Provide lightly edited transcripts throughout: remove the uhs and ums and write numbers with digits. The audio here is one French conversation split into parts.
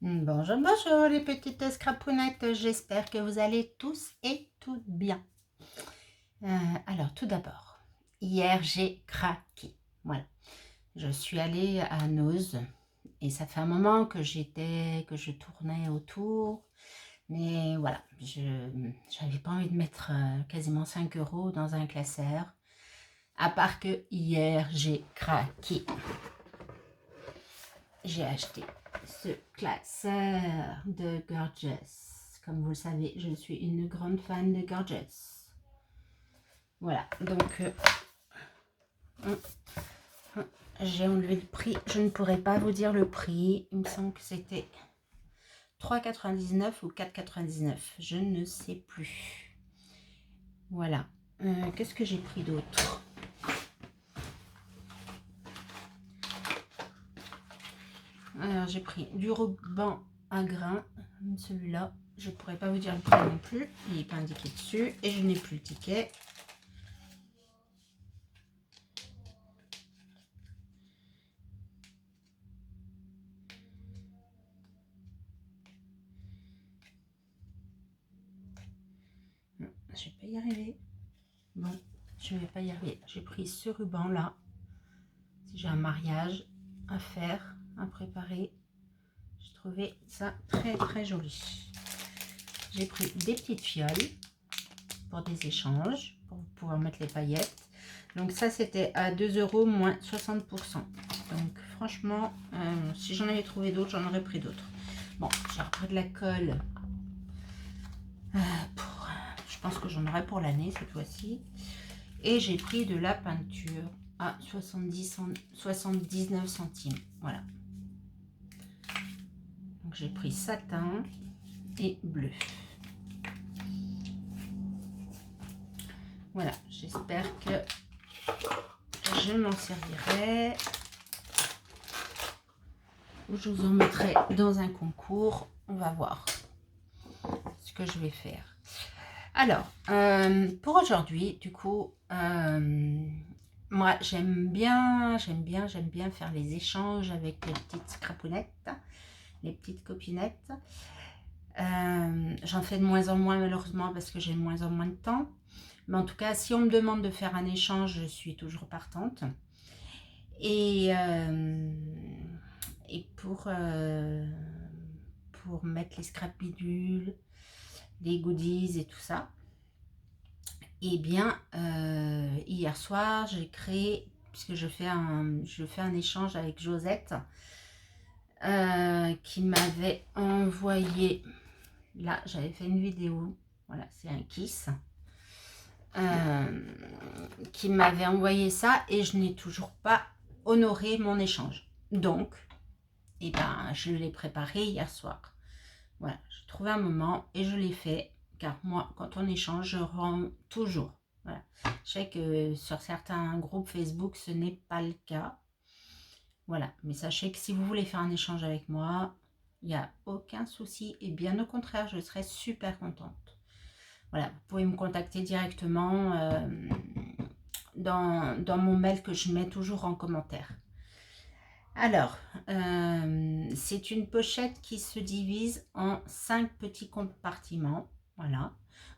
Bonjour, bonjour les petites scrapounettes, j'espère que vous allez tous et toutes bien. Alors tout d'abord, hier j'ai craqué, voilà. Je suis allée à Noz et ça fait un moment que je tournais autour, mais voilà, je n'avais pas envie de mettre quasiment 5 € dans un classeur, à part que hier j'ai craqué. J'ai acheté ce classeur de Gorgeous. Comme vous le savez, je suis une grande fan de Gorgeous. Voilà, donc j'ai enlevé le prix. Je ne pourrais pas vous dire le prix. Il me semble que c'était 3,99 ou 4,99. Je ne sais plus. Voilà. Qu'est-ce que j'ai pris d'autre? Alors, j'ai pris du ruban à grains. Celui-là, je ne pourrais pas vous dire le prix non plus. Il n'est pas indiqué dessus. Et je n'ai plus le ticket. Je vais pas y arriver. Bon, je vais pas y arriver. J'ai pris ce ruban là. Si j'ai un mariage à faire, à préparer, je trouvais ça très très joli. J'ai pris des petites fioles pour des échanges, pour pouvoir mettre les paillettes. Donc ça c'était à 2 € moins 60%. Donc franchement, si j'en avais trouvé d'autres, j'en aurais pris d'autres. Bon, j'ai repris de la colle. Je pense que j'en aurai pour l'année cette fois-ci. Et j'ai pris de la peinture à 79 centimes. Voilà. Donc j'ai pris satin et bleu. Voilà, j'espère que je m'en servirai. Je vous en mettrai dans un concours. On va voir ce que je vais faire. Alors, pour aujourd'hui, du coup, moi j'aime bien faire les échanges avec les petites scrapounettes, les petites copinettes. J'en fais de moins en moins malheureusement parce que j'ai de moins en moins de temps. Mais en tout cas, si on me demande de faire un échange, je suis toujours partante. Et pour mettre les scrap bidules, les goodies et tout ça, et bien hier soir, j'ai créé, puisque je fais un échange avec Josette, qui m'avait envoyé, là j'avais fait une vidéo, voilà, c'est un kiss. Qui m'avait envoyé ça et je n'ai toujours pas honoré mon échange. Donc, eh ben, je l'ai préparé hier soir. Voilà, j'ai trouvé un moment et je l'ai fait. Car moi, quand on échange, je rends toujours. Voilà. Je sais que sur certains groupes Facebook, ce n'est pas le cas. Voilà, mais sachez que si vous voulez faire un échange avec moi, il n'y a aucun souci. Et bien au contraire, je serai super contente. Voilà, vous pouvez me contacter directement dans mon mail que je mets toujours en commentaire. Alors, c'est une pochette qui se divise en 5 petits compartiments, voilà,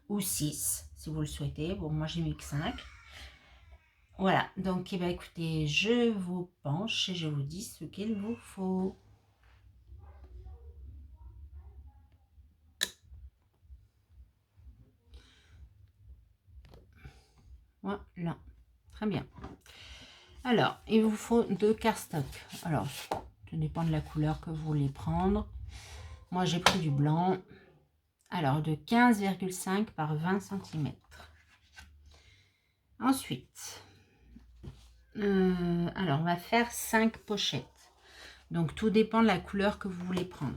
ou 6 si vous le souhaitez. Bon, moi j'ai mis que 5. Voilà, donc eh bien, écoutez, je vous penche et je vous dis ce qu'il vous faut. Voilà, très bien. Alors, il vous faut 2 cardstock. Alors, ça dépend de la couleur que vous voulez prendre. Moi, j'ai pris du blanc. Alors, de 15,5 par 20 cm. Ensuite, alors, on va faire 5 pochettes. Donc, tout dépend de la couleur que vous voulez prendre.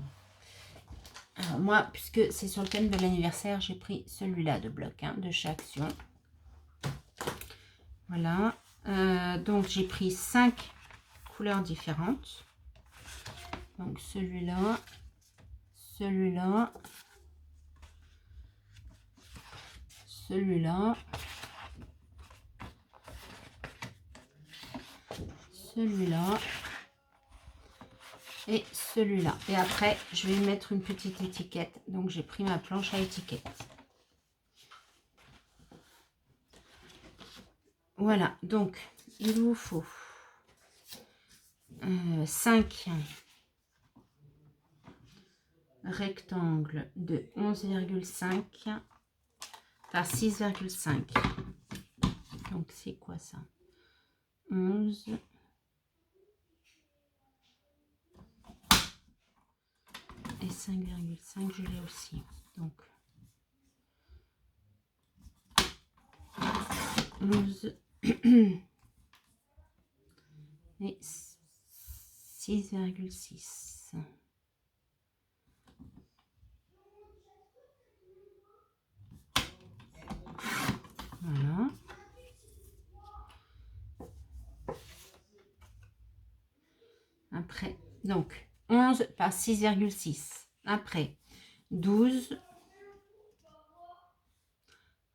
Alors, moi, puisque c'est sur le thème de l'anniversaire, j'ai pris celui-là de bloc, hein, de chez Action. Voilà. Donc, j'ai pris 5 couleurs différentes. Donc, celui-là, celui-là, celui-là, celui-là et celui-là. Et après, je vais mettre une petite étiquette. Donc, j'ai pris ma planche à étiquette. Voilà, donc, il vous faut 5 rectangles de 11,5 par 6,5. Donc, c'est quoi ça? 11. Et 5,5, je l'ai aussi. Donc, 11 et 6,6. Voilà. Après, donc, 11 par 6,6. Après, 12.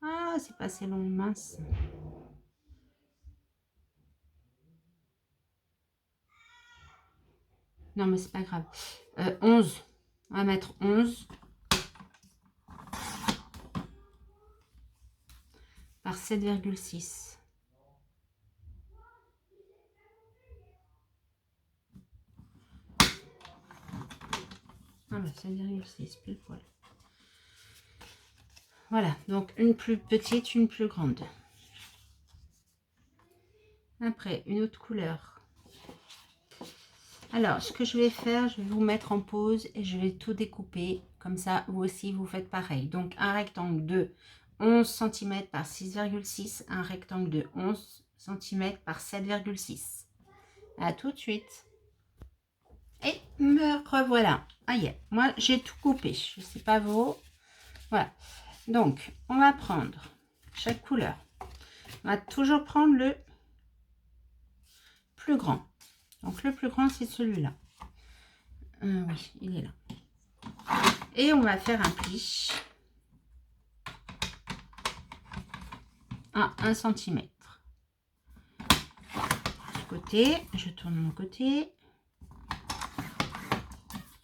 Ah, c'est pas assez long, mince. Non, mais c'est pas grave. 11. On va mettre 11 par 7,6. Ah bah 7,6, pile poil. Voilà, donc une plus petite, une plus grande. Après, une autre couleur. Alors, ce que je vais faire, je vais vous mettre en pause et je vais tout découper. Comme ça, vous aussi, vous faites pareil. Donc, un rectangle de 11 cm par 6,6. Un rectangle de 11 cm par 7,6. À tout de suite. Et me revoilà. Ah yeah, moi, j'ai tout coupé. Je ne sais pas vous. Voilà. Donc, on va prendre chaque couleur. On va toujours prendre le plus grand. Donc, le plus grand, c'est celui-là. Oui, il est là. Et on va faire un pli à 1 cm. Ce côté, je tourne mon côté.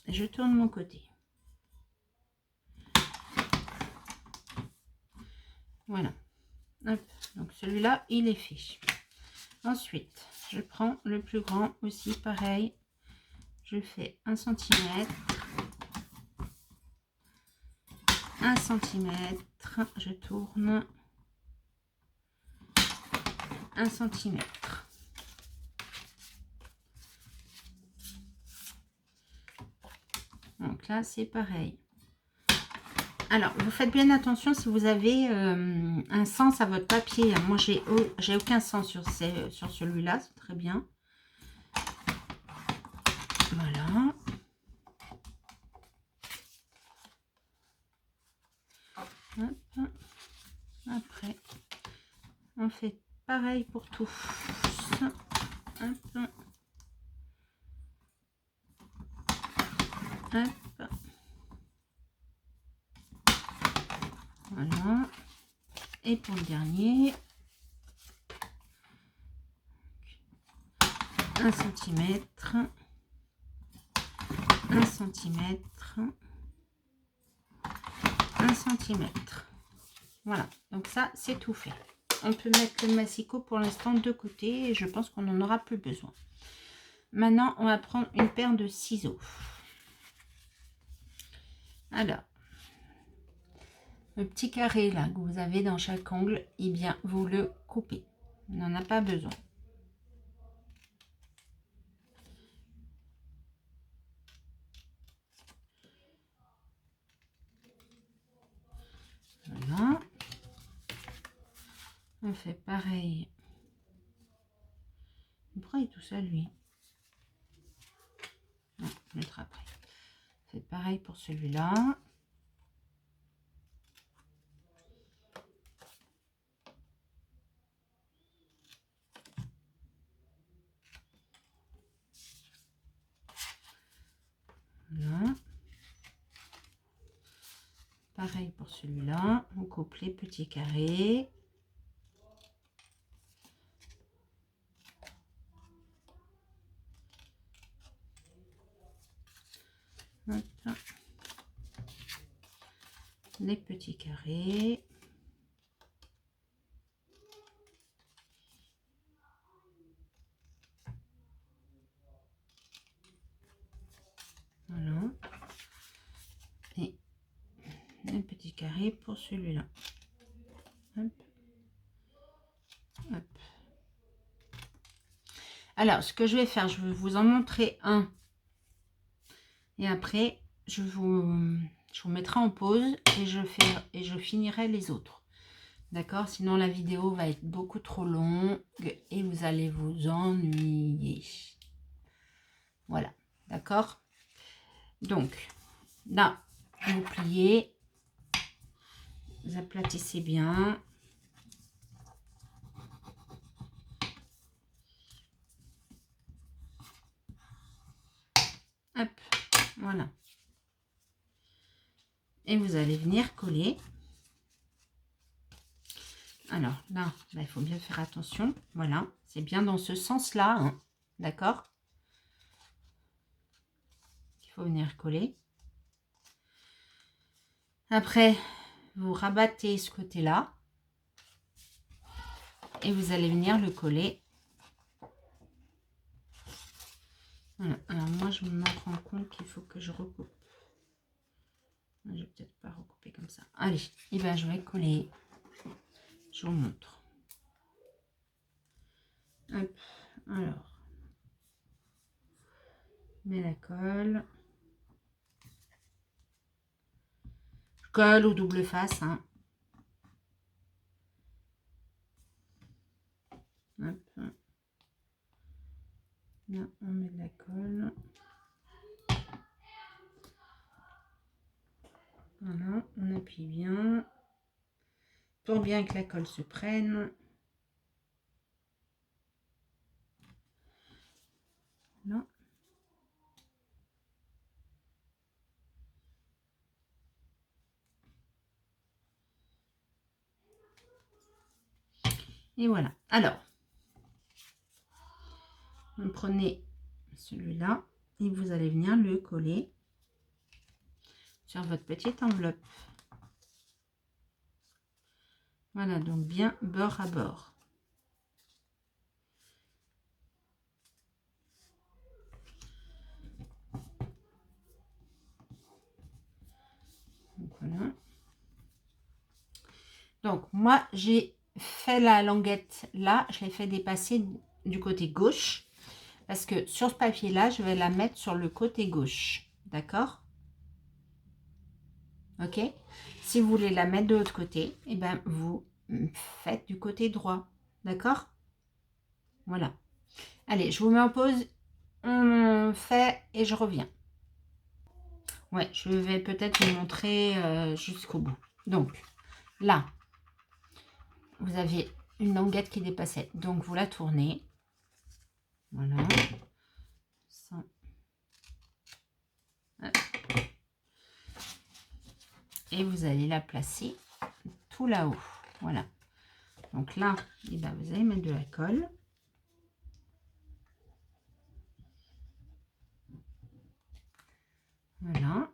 Je tourne mon côté. Voilà. Hop. Donc, celui-là, il est fait. Ensuite, je prends le plus grand aussi, pareil. Je fais 1 cm. 1 cm. Je tourne. 1 cm. Donc là, c'est pareil. Alors, vous faites bien attention si vous avez un sens à votre papier. Moi, j'ai aucun sens sur celui-là. C'est très bien. Voilà. Hop. Après, on fait pareil pour tout. Hop. Hop. Voilà. Et pour le dernier, 1 cm, 1 cm, 1 cm. Voilà, donc ça, c'est tout fait. On peut mettre le massicot pour l'instant de côté et je pense qu'on n'en aura plus besoin. Maintenant, on va prendre une paire de ciseaux. Alors, le petit carré là que vous avez dans chaque angle, eh bien, vous le coupez. On n'en a pas besoin. Voilà. On fait pareil. Pourquoi il est tout seul, lui? Non, je vais mettre après. On fait pareil pour celui-là. Voilà. Pareil pour celui-là. On coupe les petits carrés. les petits carrés. Voilà. Et un petit carré pour celui-là. Hop. Hop. Alors, ce que je vais faire, je vais vous en montrer un. Et après, je vous mettrai en pause et je finirai les autres. D'accord? Sinon, la vidéo va être beaucoup trop longue et vous allez vous ennuyer. Voilà. D'accord? Donc, là, vous pliez. Vous aplatissez bien. Hop, voilà. Et vous allez venir coller. Alors là, il faut bien faire attention. Voilà, c'est bien dans ce sens-là. Hein. D'accord? Il faut venir coller. Après, vous rabattez ce côté-là. Et vous allez venir le coller. Voilà. Alors moi, je me rends compte qu'il faut que je recoupe. Je vais peut-être pas recouper comme ça. Allez, et ben je vais coller. Je vous montre. Hop, alors. Je mets la colle. Je colle au double face. Hein. Hop. Là, on met de la colle. Voilà, on appuie bien. Pour bien que la colle se prenne. Là. Et voilà. Alors, vous prenez celui-là et vous allez venir le coller sur votre petite enveloppe. Voilà, donc bien bord à bord. Donc voilà. Donc moi, j'ai fait la languette là, je l'ai fait dépasser du côté gauche. Parce que sur ce papier-là, je vais la mettre sur le côté gauche. D'accord? Ok? Si vous voulez la mettre de l'autre côté, et ben vous faites du côté droit. D'accord? Voilà. Allez, je vous mets en pause. On fait et je reviens. Ouais, je vais peut-être vous montrer jusqu'au bout. Donc, là, vous avez une languette qui dépassait. Donc, vous la tournez. Voilà. Ça. Et vous allez la placer tout là-haut. Voilà. Donc là, eh ben, vous allez mettre de la colle. Voilà.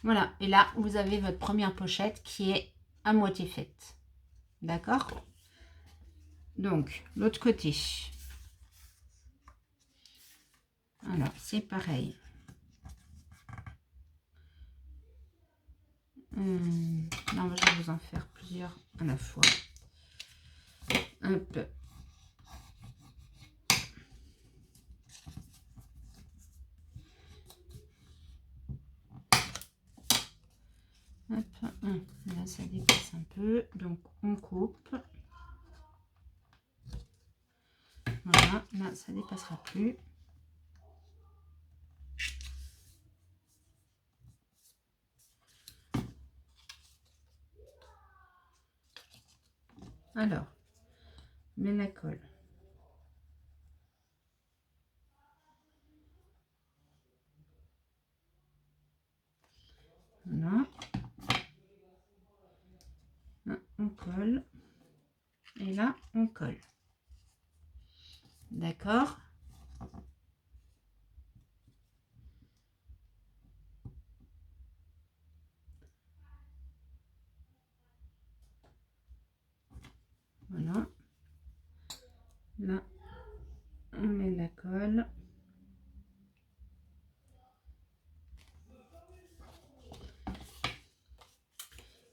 Voilà. Et là, vous avez votre première pochette qui est à moitié faite. D'accord? Donc, l'autre côté. Alors, c'est pareil. Non, je vais vous en faire plusieurs à la fois. Hop. Hop. Là, ça dépasse un peu. Donc, on coupe. Voilà. Là, ça ne dépassera plus. Alors, mets la colle. Voilà. Là, on colle. Et là, on colle. D'accord? Voilà. Là, on met la colle.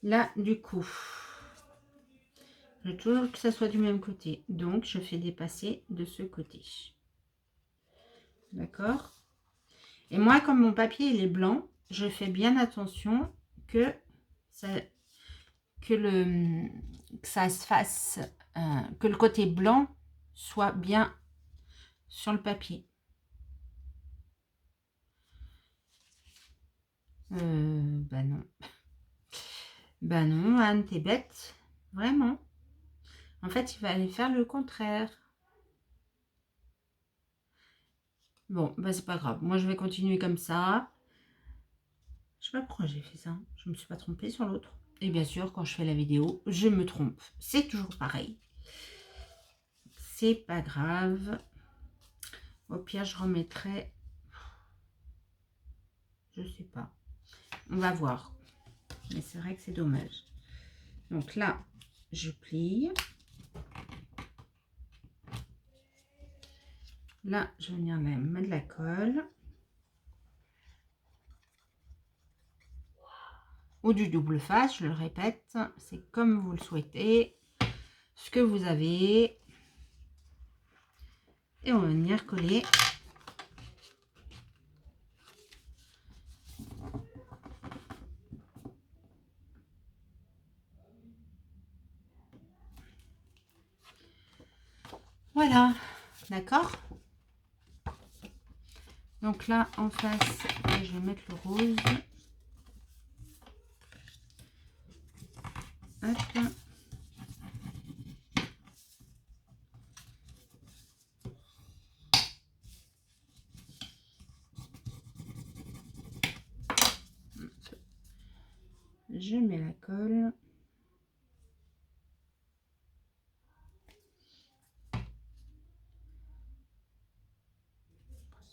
Là, du coup, je veux toujours que ça soit du même côté. Donc, je fais dépasser de ce côté. D'accord? Et moi, comme mon papier il est blanc, je fais bien attention que ça, que ça se fasse, que le côté blanc soit bien sur le papier. Bah non. Bah non, Anne, t'es bête. Vraiment. En fait, il va aller faire le contraire. Bon, bah c'est pas grave. Moi, je vais continuer comme ça. Je sais pas pourquoi j'ai fait ça. Je me suis pas trompée sur l'autre. Et bien sûr, quand je fais la vidéo, je me trompe. C'est toujours pareil. C'est pas grave. Au pire, je remettrai. Je sais pas. On va voir. Mais c'est vrai que c'est dommage. Donc là, je plie. Là, je vais venir mettre de la colle. Ou du double face, je le répète. C'est comme vous le souhaitez. Ce que vous avez. Et on va venir coller. Voilà. D'accord? Donc là, en face, je vais mettre le rose. Hop. Je mets la colle.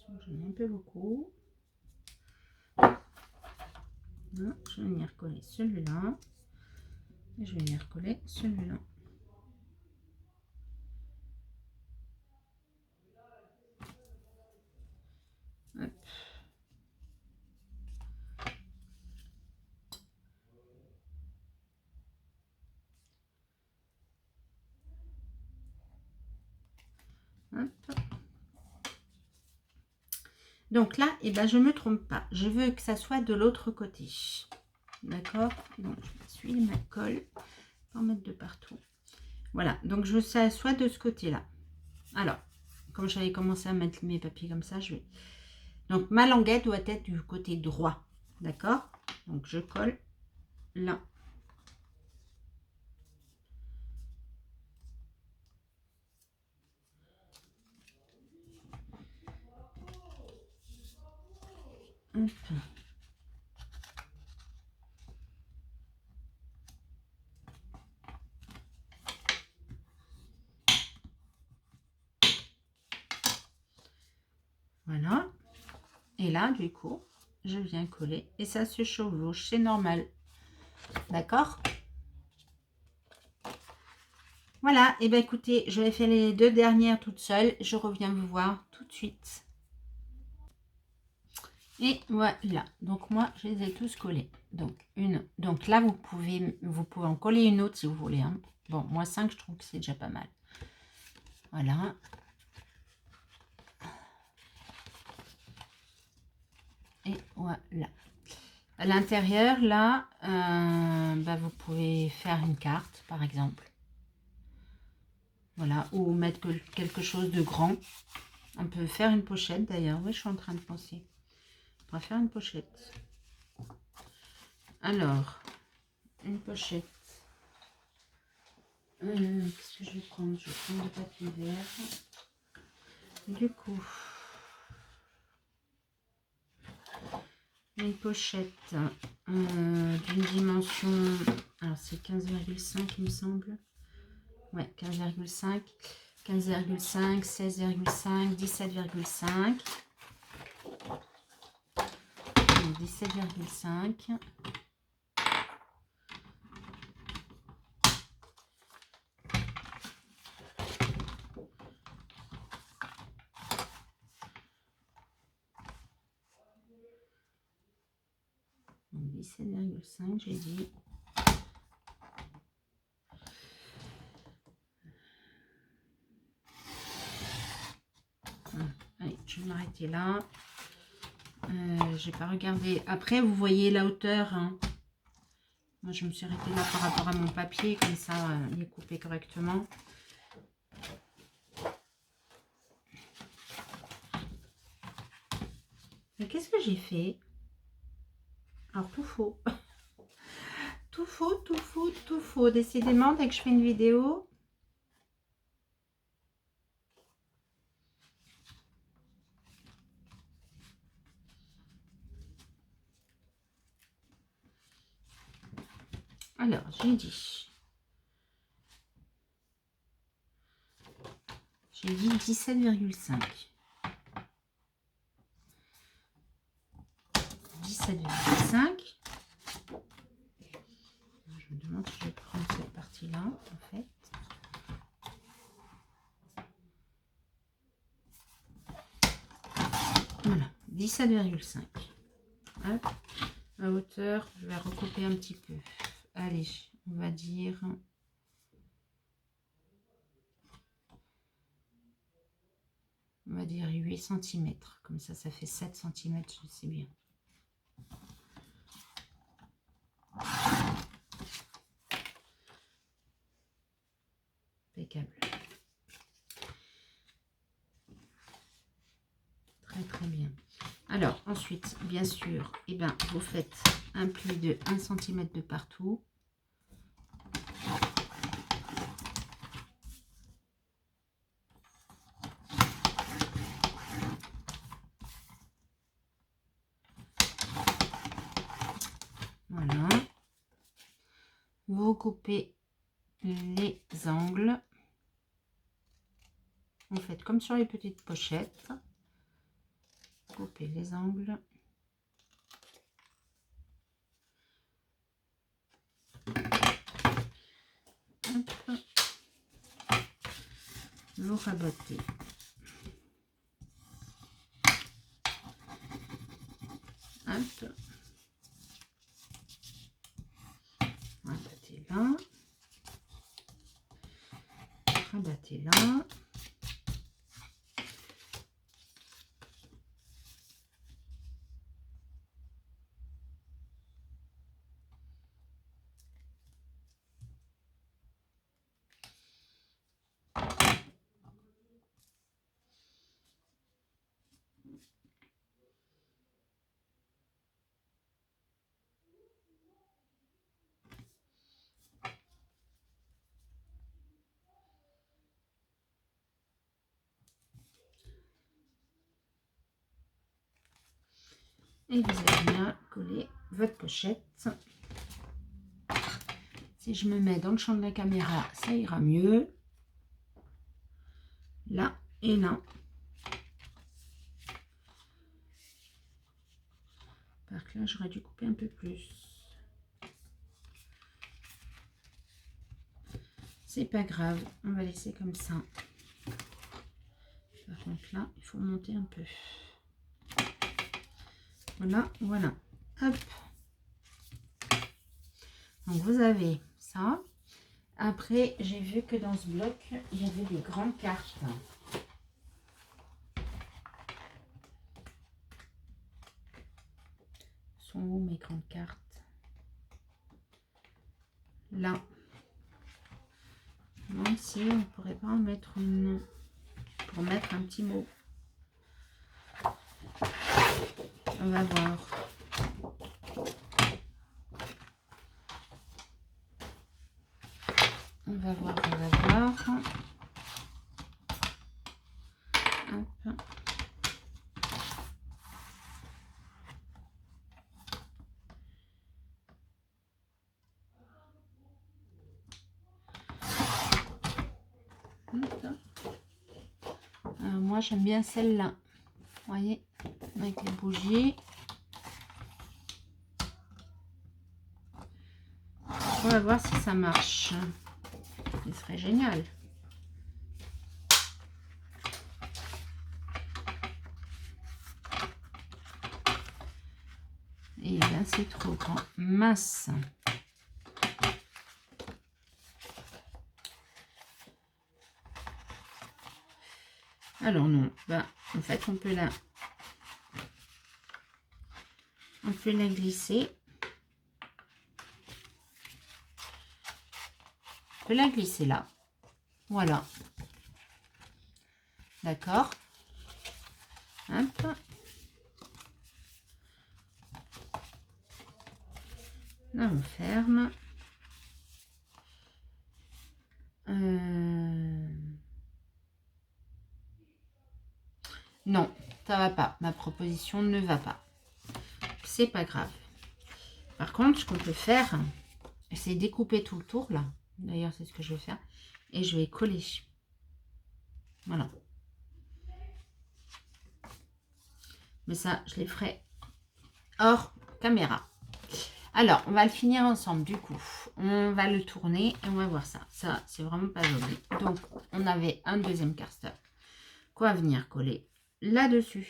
J'en ai un peu beaucoup. Là, je vais venir coller celui-là. Et je vais venir coller celui-là. Hop. Hop. Donc là, eh ben, je ne me trompe pas. Je veux que ça soit de l'autre côté. D'accord? Donc, je suis ma colle. Pas en mettre de partout. Voilà. Donc, je veux que ça soit de ce côté-là. Alors, comme j'avais commencé à mettre mes papiers comme ça, je vais... Donc, ma languette doit être du côté droit. D'accord? Donc, je colle là. Hop. Voilà. Et là, du coup, je viens coller et ça se chevauche, c'est normal. D'accord? Voilà, et bien écoutez, je vais faire les deux dernières toutes seules. Je reviens vous voir tout de suite. Et voilà, donc moi, je les ai tous collés. Donc, une. Donc là, vous pouvez en coller une autre si vous voulez. Hein. Bon, moi, 5, je trouve que c'est déjà pas mal. Voilà. Et voilà. À l'intérieur, là, bah, vous pouvez faire une carte, par exemple. Voilà, ou mettre quelque chose de grand. On peut faire une pochette, d'ailleurs. Oui, je suis en train de penser. On va faire une pochette. Alors, une pochette. Qu'est-ce que je vais prendre? Je vais prendre le papier vert. Du coup, une pochette d'une dimension, alors c'est 15,5 il me semble. Ouais, 15,5. 15,5, 16,5, 17,5. 17,5. Donc 17,5, j'ai dit. Allez, je vais m'arrêter là. J'ai pas regardé. Après, vous voyez la hauteur. Hein. Moi, je me suis arrêtée là par rapport à mon papier. Comme ça, il est coupé correctement. Mais qu'est-ce que j'ai fait? Alors, tout faux. Tout faux, tout faux, tout faux. Décidément, dès que je fais une vidéo... Alors, j'ai dit 17,5. 17,5. Je me demande si je vais prendre cette partie-là, en fait. Voilà, 17,5. Hop, à hauteur, je vais recouper un petit peu. Allez, on va dire... On va dire 8 cm. Comme ça, ça fait 7 cm, je sais bien. Impeccable. Très très bien. Alors ensuite, bien sûr, eh ben, vous faites un pli de 1 cm de partout. Voilà. Vous coupez les angles. Vous faites comme sur les petites pochettes. Coupez les angles. Hop. Vous rabotez. Hop. Rabattez là. Rabattez là. Et vous allez bien coller votre pochette. Si je me mets dans le champ de la caméra, ça ira mieux. Là et là. Par que là, j'aurais dû couper un peu plus. C'est pas grave, on va laisser comme ça. Par contre là, il faut monter un peu. Voilà, voilà. Hop. Donc vous avez ça. Après, j'ai vu que dans ce bloc, il y avait des grandes cartes. Sont où mes grandes cartes? Là. Même si on ne pourrait pas en mettre une pour mettre un petit mot. On va voir. On va voir, on va voir. Hop. Hop. moi, j'aime bien celle-là. Vous voyez, avec les bougies. On va voir si ça marche. Ce serait génial. Et bien, c'est trop grand. Mince. Alors non, ben, en fait, on peut la glisser. On peut la glisser là. Voilà. D'accord. Hop. Là, on ferme. Non, ça va pas. Ma proposition ne va pas. C'est pas grave. Par contre, ce qu'on peut faire, c'est découper tout le tour là. D'ailleurs, c'est ce que je vais faire. Et je vais coller. Voilà. Mais ça, je les ferai hors caméra. Alors, on va le finir ensemble du coup. On va le tourner et on va voir ça. Ça, c'est vraiment pas joli. Donc, on avait un deuxième caster qu'on va venir coller là-dessus.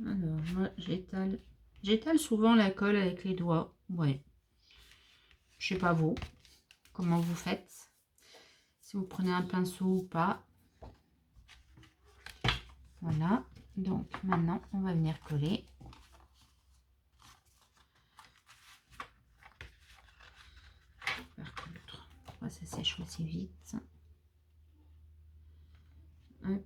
Alors, moi, j'étale souvent la colle avec les doigts. Ouais. Je sais pas vous, comment vous faites. Si vous prenez un pinceau ou pas. Voilà. Donc, maintenant, on va venir coller. Par contre, pourquoi ça sèche aussi vite? Hop.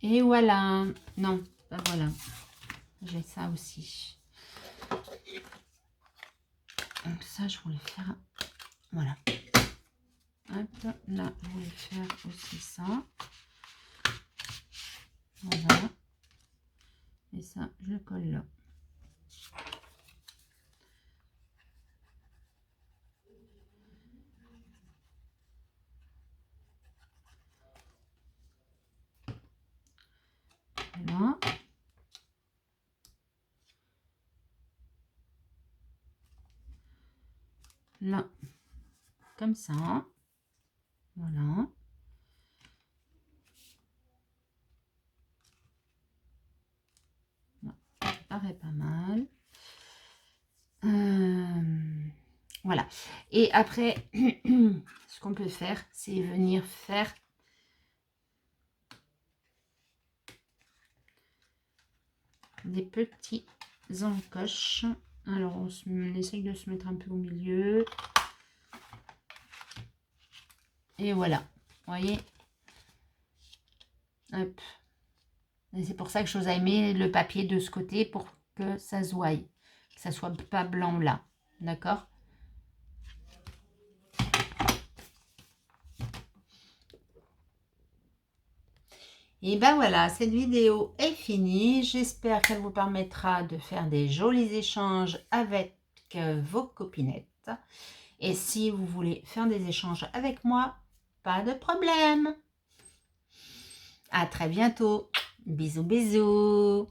Et voilà. Non, pas voilà. J'ai ça aussi. Donc ça, je voulais faire... Voilà. Hop, là, je voulais faire aussi ça. Voilà. Et ça, je le colle là. Voilà. Là, comme ça. Voilà. Ça paraît pas mal. Voilà. Et après, ce qu'on peut faire, c'est venir faire des petits encoches. Alors, on essaye de se mettre un peu au milieu. Et voilà. Vous voyez? Hop. Et c'est pour ça que je vous ai mis le papier de ce côté pour que ça se voie. Que ça soit pas blanc là. D'accord? Et ben voilà, cette vidéo est finie. J'espère qu'elle vous permettra de faire des jolis échanges avec vos copinettes. Et si vous voulez faire des échanges avec moi, pas de problème. À très bientôt. Bisous, bisous.